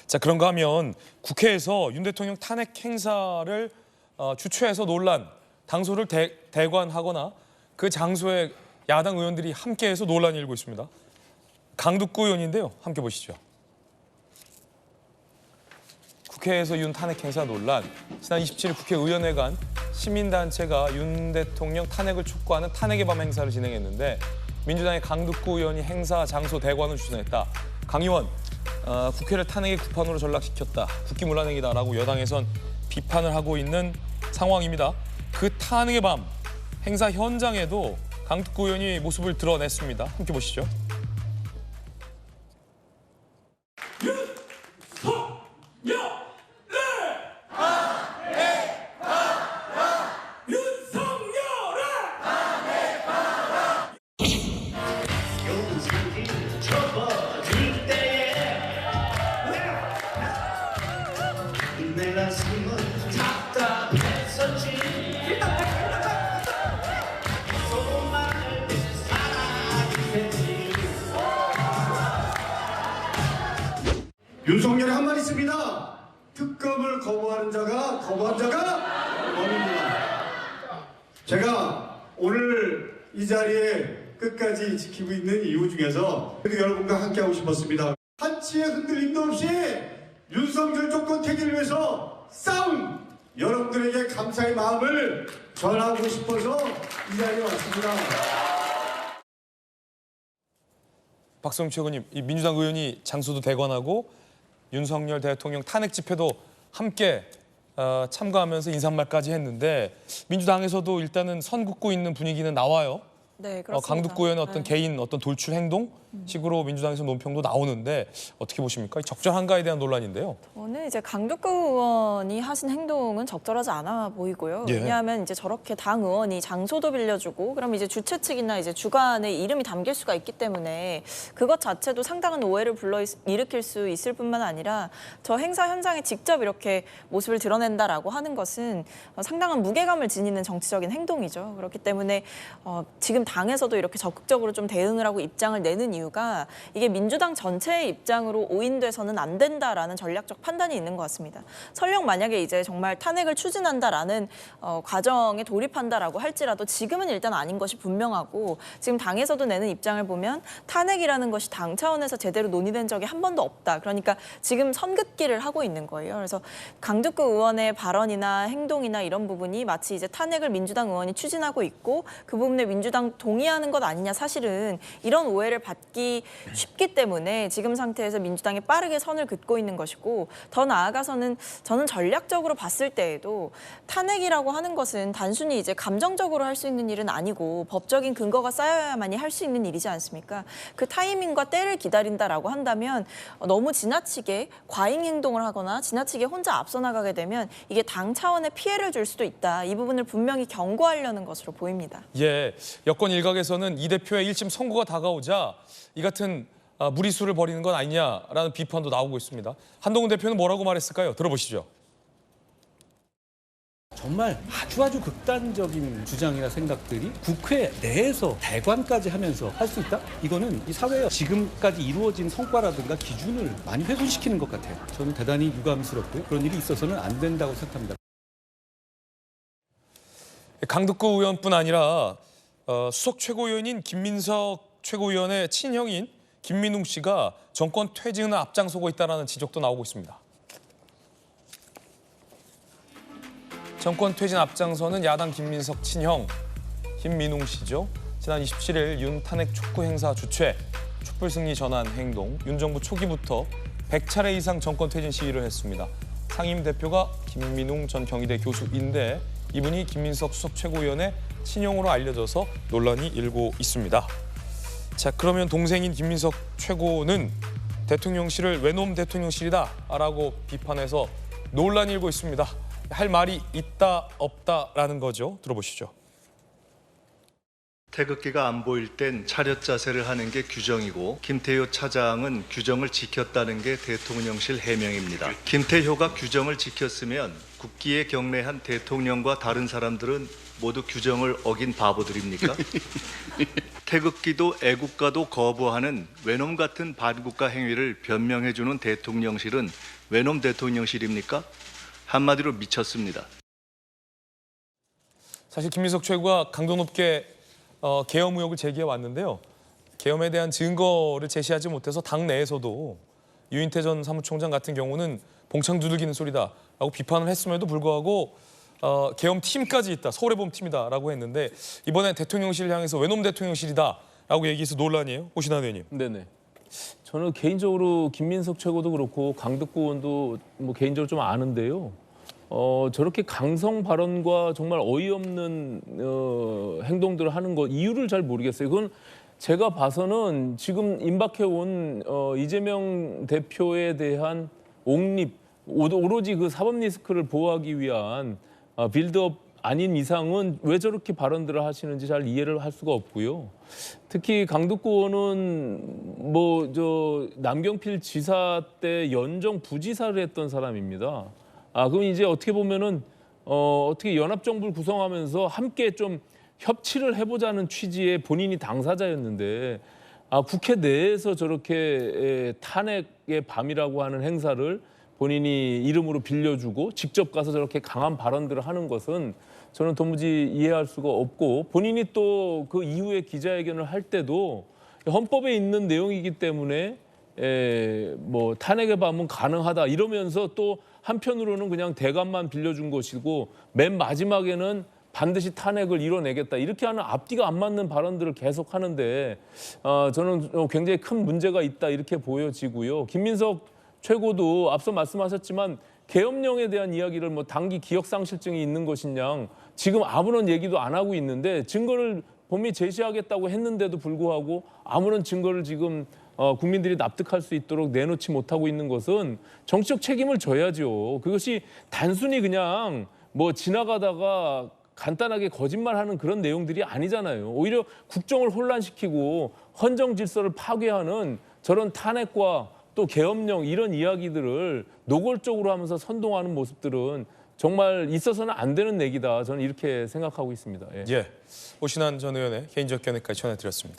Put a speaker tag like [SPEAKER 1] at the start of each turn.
[SPEAKER 1] 자, 그런가 하면 국회에서 윤 대통령 탄핵 행사를 주최해서 논란, 당소를 대관하거나 그 장소에 야당 의원들이 함께해서 논란이 일고 있습니다. 강두구 의원인데요. 함께 보시죠. 국회에서 윤 탄핵 행사 논란. 지난 27일 국회의원회관 시민단체가 윤 대통령 탄핵을 촉구하는 탄핵의 밤 행사를 진행했는데 민주당의 강두구 의원이 행사 장소 대관을 주선했다. 강 의원, 국회를 탄핵의 구판으로 전락시켰다. 국기문란행위다라고 여당에선 비판을 하고 있는 상황입니다. 그 탄핵의 밤 행사 현장에도 강두구 의원이 모습을 드러냈습니다. 함께 보시죠.
[SPEAKER 2] 내가 숨은 답답했었지. 소망을 살아주세요.
[SPEAKER 3] 윤석열의 한 말 있습니다. 특검을 거부한 자가 원입니다. 제가 오늘 이 자리에 끝까지 지키고 있는 이유 중에서 여러분과 함께하고 싶었습니다. 한치의 흔들림도 없이 윤석열 정권 퇴진을 위해서 싸운 여러분들에게 감사의 마음을 전하고 싶어서 이 자리에 왔습니다.
[SPEAKER 1] 박성웅 최고님, 이 민주당 의원이 장소도 대관하고 윤석열 대통령 탄핵 집회도 함께 참가하면서 인사말까지 했는데 민주당에서도 일단은 선 긋고 있는 분위기는 나와요.
[SPEAKER 4] 네, 그렇습니다.
[SPEAKER 1] 강두구 의원의 어떤 개인 어떤 돌출 행동 식으로 민주당에서 논평도 나오는데 어떻게 보십니까? 적절한가에 대한 논란인데요.
[SPEAKER 4] 저는 이제 강두구 의원이 하신 행동은 적절하지 않아 보이고요.
[SPEAKER 1] 예.
[SPEAKER 4] 왜냐하면 이제 저렇게 당 의원이 장소도 빌려주고 그럼 이제 주최 측이나 이제 주관에 이름이 담길 수가 있기 때문에 그것 자체도 상당한 오해를 일으킬 수 있을 뿐만 아니라 저 행사 현장에 직접 이렇게 모습을 드러낸다라고 하는 것은 상당한 무게감을 지니는 정치적인 행동이죠. 그렇기 때문에 지금 당에서도 이렇게 적극적으로 좀 대응을 하고 입장을 내는 이유가 이게 민주당 전체의 입장으로 오인돼서는 안 된다라는 전략적 판단이 있는 것 같습니다. 설령 만약에 이제 정말 탄핵을 추진한다라는 과정에 돌입한다라고 할지라도 지금은 일단 아닌 것이 분명하고 지금 당에서도 내는 입장을 보면 탄핵이라는 것이 당 차원에서 제대로 논의된 적이 한 번도 없다. 그러니까 지금 선긋기를 하고 있는 거예요. 그래서 강두구 의원의 발언이나 행동이나 이런 부분이 마치 이제 탄핵을 민주당 의원이 추진하고 있고 그 부분에 민주당 동의하는 것 아니냐, 사실은 이런 오해를 받기 쉽기 때문에 지금 상태에서 민주당이 빠르게 선을 긋고 있는 것이고 더 나아가서는 저는 전략적으로 봤을 때에도 탄핵이라고 하는 것은 단순히 이제 감정적으로 할 수 있는 일은 아니고 법적인 근거가 쌓여야만이 할 수 있는 일이지 않습니까? 그 타이밍과 때를 기다린다라고 한다면 너무 지나치게 과잉 행동을 하거나 지나치게 혼자 앞서 나가게 되면 이게 당 차원의 피해를 줄 수도 있다. 이 부분을 분명히 경고하려는 것으로 보입니다.
[SPEAKER 1] 예, 여권 일각에서는 이 대표의 1심 선고가 다가오자 이 같은 무리수를 벌이는 건 아니냐라는 비판도 나오고 있습니다. 한동훈 대표는 뭐라고 말했을까요? 들어보시죠.
[SPEAKER 5] 정말 아주 극단적인 주장이나 생각들이 국회 내에서 대관까지 하면서 할 수 있다? 이거는 이 사회에 지금까지 이루어진 성과라든가 기준을 많이 훼손시키는 것 같아요. 저는 대단히 유감스럽고요. 그런 일이 있어서는 안 된다고 생각합니다.
[SPEAKER 1] 강두구 의원뿐 아니라 수석 최고위원인 김민석 최고위원의 친형인 김민웅 씨가 정권 퇴진을 앞장서고 있다는 지적도 나오고 있습니다. 정권 퇴진 앞장서는 야당 김민석 친형 김민웅 씨죠. 지난 27일 윤 탄핵 촉구 행사 주최, 촛불 승리 전환 행동, 윤 정부 초기부터 100차례 이상 정권 퇴진 시위를 했습니다. 상임 대표가 김민웅 전 경희대 교수인데 이분이 김민석 수석 최고위원의 친형으로 알려져서 논란이 일고 있습니다. 자, 그러면 동생인 김민석 최고는 대통령실을 외놈 대통령실이다라고 비판해서 논란이 일고 있습니다. 할 말이 있다 없다라는 거죠. 들어보시죠.
[SPEAKER 6] 태극기가 안 보일 땐 차렷 자세를 하는 게 규정이고 김태효 차장은 규정을 지켰다는 게 대통령실 해명입니다. 김태효가 규정을 지켰으면 국기에 경례한 대통령과 다른 사람들은 모두 규정을 어긴 바보들입니까? 태극기도 애국가도 거부하는 외놈 같은 반국가 행위를 변명해주는 대통령실은 외놈 대통령실입니까? 한마디로 미쳤습니다.
[SPEAKER 1] 사실 김민석 최고가 강도 높게 계엄 의혹을 제기해 왔는데요. 계엄에 대한 증거를 제시하지 못해서 당 내에서도 유인태 전 사무총장 같은 경우는 봉창 두들기는 소리다라고 비판을 했음에도 불구하고 계엄 팀까지 있다, 서울의 봄 팀이다라고 했는데 이번에 대통령실을 향해서 외놈 대통령실이다라고 얘기해서 논란이에요. 오신환 의원님.
[SPEAKER 7] 네네. 저는 개인적으로 김민석 최고도 그렇고 강덕구 의원도 뭐 개인적으로 좀 아는데요. 저렇게 강성 발언과 정말 어이없는 행동들을 하는 거 이유를 잘 모르겠어요. 그건 제가 봐서는 지금 임박해온 이재명 대표에 대한 옹립, 오로지 그 사법 리스크를 보호하기 위한 빌드업 아닌 이상은 왜 저렇게 발언들을 하시는지 잘 이해를 할 수가 없고요. 특히 강덕구 의원은 남경필 지사 때 연정 부지사를 했던 사람입니다. 그럼 이제 어떻게 보면은 어떻게 연합정부를 구성하면서 함께 좀 협치를 해보자는 취지의 본인이 당사자였는데 국회 내에서 저렇게 탄핵의 밤이라고 하는 행사를 본인이 이름으로 빌려주고 직접 가서 저렇게 강한 발언들을 하는 것은 저는 도무지 이해할 수가 없고 본인이 또 그 이후에 기자회견을 할 때도 헌법에 있는 내용이기 때문에 탄핵의 밤은 가능하다 이러면서 또 한편으로는 그냥 대감만 빌려준 것이고 맨 마지막에는 반드시 탄핵을 이뤄내겠다 이렇게 하는 앞뒤가 안 맞는 발언들을 계속 하는데 저는 굉장히 큰 문제가 있다 이렇게 보여지고요. 김민석 최고도 앞서 말씀하셨지만 계엄령에 대한 이야기를 단기 기억상실증이 있는 것이냐 지금 아무런 얘기도 안 하고 있는데 증거를 본인이 제시하겠다고 했는데도 불구하고 아무런 증거를 지금 국민들이 납득할 수 있도록 내놓지 못하고 있는 것은 정치적 책임을 져야죠. 그것이 단순히 그냥 지나가다가 간단하게 거짓말하는 그런 내용들이 아니잖아요. 오히려 국정을 혼란시키고 헌정 질서를 파괴하는 저런 탄핵과 또 계엄령 이런 이야기들을 노골적으로 하면서 선동하는 모습들은 정말 있어서는 안 되는 얘기다. 저는 이렇게 생각하고 있습니다.
[SPEAKER 1] 예, 오신환 전 의원의 개인적 견해까지 전해드렸습니다.